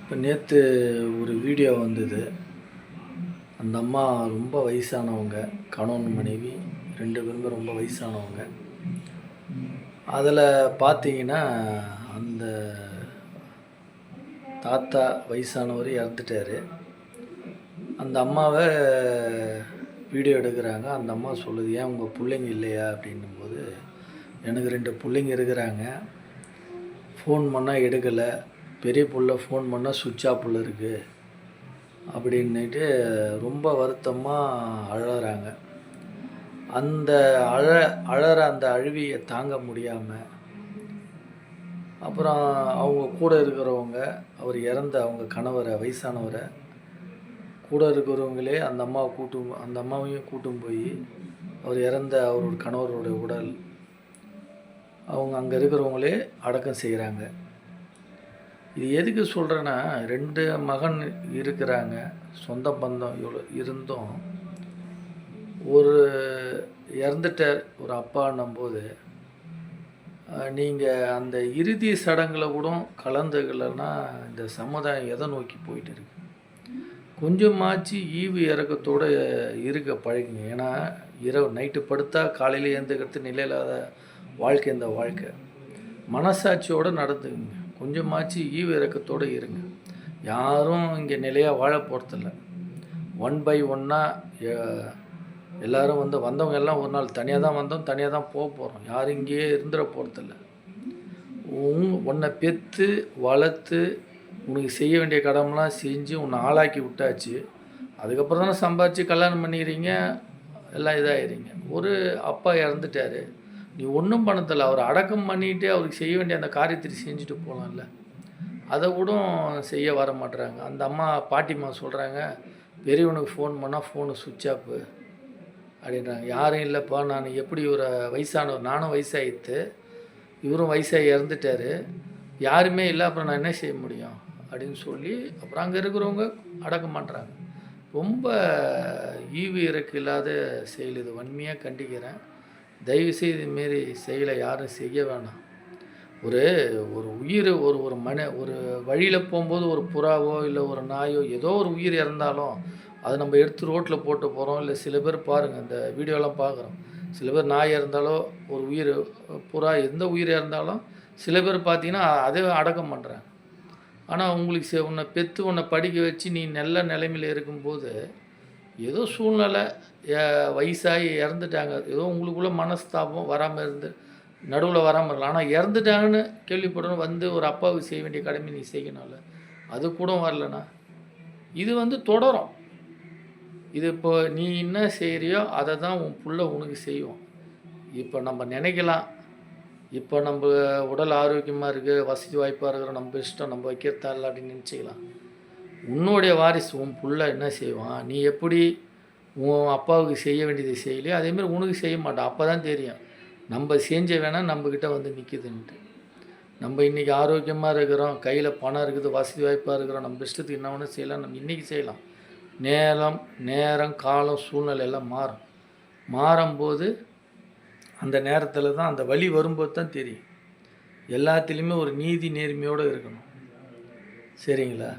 இப்போ நேற்று ஒரு வீடியோ வந்தது. அந்த அம்மா ரொம்ப வயசானவங்க, கணவன் மனைவி 2 பேருமே ரொம்ப வயசானவங்க. அதில் பார்த்தீங்கன்னா, அந்த தாத்தா வயசானவர் இறந்துட்டார். அந்த அம்மாவை வீடியோ எடுக்கிறாங்க. அந்த அம்மா சொல்லுது, "ஏன் உங்கள் பிள்ளைங்க இல்லையா?" அப்படின்னும்போது, "எனக்கு 2 பிள்ளைங்க இருக்கிறாங்க. ஃபோன் பண்ணால் எடுக்கலை. பெரிய புள்ள ஃபோன் பண்ணால் சுவிட்ச் ஆஃபில் இருக்குது." அப்படின்னுட்டு ரொம்ப வருத்தமாக அழறாங்க. அந்த அழற அந்த அழுவியை தாங்க முடியாமல், அப்புறம் அவங்க கூட இருக்கிறவங்க, அவர் இறந்த அவங்க கணவரை, வயசானவரை, கூட இருக்கிறவங்களே அந்த அம்மாவையும் கூட்டும் போய் அவர் இறந்த அவரோட கணவரோட உடல் அவங்க அங்கே இருக்கிறவங்களே அடக்கம் செய்கிறாங்க. இது எதுக்கு சொல்கிறேன்னா, 2 மகன் இருக்கிறாங்க, சொந்த பந்தம் இவ்வளோ இருந்தும் ஒரு இறந்துட்டார் ஒரு அப்பான்னும்போது, நீங்கள் அந்த இறுதி சடங்கில் கூட கலந்துக்கலைன்னா இந்த சமுதாயம் எதை நோக்கி போயிட்டு இருக்கு? கொஞ்சமாச்சு ஈவு இறக்கத்தோடு இருக்க பழகுங்க. ஏன்னா இரவு நைட்டு படுத்தா காலையில் எழுந்துக்கிறது நிலையில்லாத வாழ்க்கை இந்த வாழ்க்கை. மனசாட்சியோடு நடந்துக்குங்க. கொஞ்சமாச்சு ஈவு இறக்கத்தோடு இருங்க. யாரும் இங்கே நிலையாக வாழ போகிறதில்ல. 1 பை 1 எல்லோரும் வந்தவங்க எல்லாம் ஒரு நாள் தனியாக தான் வந்தோம், தனியாக தான் போக போகிறோம். யாரும் இங்கேயே இருந்துட போகிறதில்ல. உன்னை பெற்று வளர்த்து உனக்கு செய்ய வேண்டிய கடமைலாம் செஞ்சு உன்னை ஆளாக்கி விட்டாச்சு. அதுக்கப்புறம் தானே சம்பாதிச்சு கல்யாணம் பண்ணிக்கிறீங்க, எல்லாம் இதாகிறீங்க. ஒரு அப்பா இறந்துட்டார், நீ ஒன்றும் பண்ணதில்லை. அவர் அடக்கம் பண்ணிவிட்டு அவருக்கு செய்ய வேண்டிய அந்த காரியத்தை செஞ்சுட்டு போகலாம்ல. அதை கூட செய்ய வர மாட்டுறாங்க. அந்த அம்மா பாட்டிம்மா சொல்கிறாங்க, பெரியவனுக்கு ஃபோன் பண்ணால் ஃபோனு சுவிட்ச் ஆஃபு அப்படின்றாங்க. யாரும் இல்லைப்பா, நான் எப்படி ஒரு வயசானவர், நானும் வயசாகிட்டு இவரும் வயசாகி இறந்துட்டார், யாருமே இல்லை, அப்புறம் நான் என்ன செய்ய முடியும் அப்படின்னு சொல்லி அப்புறம் அங்கே இருக்கிறவங்க அடக்க மாட்டுறாங்க. ரொம்ப ஈவு இறக்கு இல்லாத செயல் இது. வன்மையாக கண்டிக்கிறேன். தயவுசெய்து இதுமாரி செயலை யாரும் செய்ய வேணாம். ஒரு உயிர் ஒரு வழியில் போகும்போது ஒரு புறாவோ இல்லை ஒரு நாயோ ஏதோ ஒரு உயிர் இறந்தாலும் அதை நம்ம எடுத்து ரோட்டில் போட்டு போகிறோம். இல்லை சில பேர் பாருங்கள், இந்த வீடியோலாம் பார்க்குறோம், சில பேர் நாய் இறந்தாலோ ஒரு உயிர், புறா, எந்த உயிர் இறந்தாலும் சில பேர் பார்த்தீங்கன்னா அதே அடக்கம் பண்ணுறாங்க. ஆனால் உங்களுக்கு உன்னை பெற்று உன்னை படிக்க வச்சு நீ நல்ல நிலைமையில் இருக்கும்போது ஏதோ சூழ்நிலை வயசாகி இறந்துட்டாங்க, ஏதோ உங்களுக்குள்ளே மனஸ்தாபம் வராமல் இருந்து நடுவில் வராமல் இருக்கலாம். ஆனால் இறந்துட்டாங்கன்னு கேள்விப்படணும், ஒரு அப்பாவுக்கு செய்ய வேண்டிய கடமை நீ செய்யணும்ல, அது கூட வரலண்ணா. இது தொடரும். இது இப்போ நீ என்ன செய்கிறியோ அதை தான் உன் புள்ள உனக்கு செய்வோம். இப்போ நம்ம நினைக்கலாம், இப்போ நம்ம உடல் ஆரோக்கியமாக இருக்குது, வசதி வாய்ப்பாக இருக்கிறோம், நம்ம இஷ்டம், நம்ம வைக்கிறதா இல்லை அப்படின்னு நினச்சிக்கலாம். உன்னுடைய வாரிசு உன் புள்ள என்ன செய்வான்? நீ எப்படி உன் அப்பாவுக்கு செய்ய வேண்டியதை செய்யலையோ அதேமாதிரி உனக்கு செய்ய மாட்டான். அப்போ தான் தெரியும் நம்ம செஞ்ச வேணால் நம்மக்கிட்ட நிற்கிதுன்ட்டு. நம்ம இன்றைக்கி ஆரோக்கியமாக இருக்கிறோம், கையில் பணம் இருக்குது, வசதி வாய்ப்பாக இருக்கிறோம், நம்ம இஷ்டத்துக்கு என்ன வேணும் செய்யலாம், நம்ம இன்றைக்கி செய்யலாம். நேரம் காலம் சூழ்நிலை எல்லாம் மாறும்போது அந்த நேரத்தில் தான், அந்த வழி வரும்போது தான் தெரியும். எல்லாத்துலேயுமே ஒரு நீதி நேர்மையோடு இருக்கணும். சரிங்களா?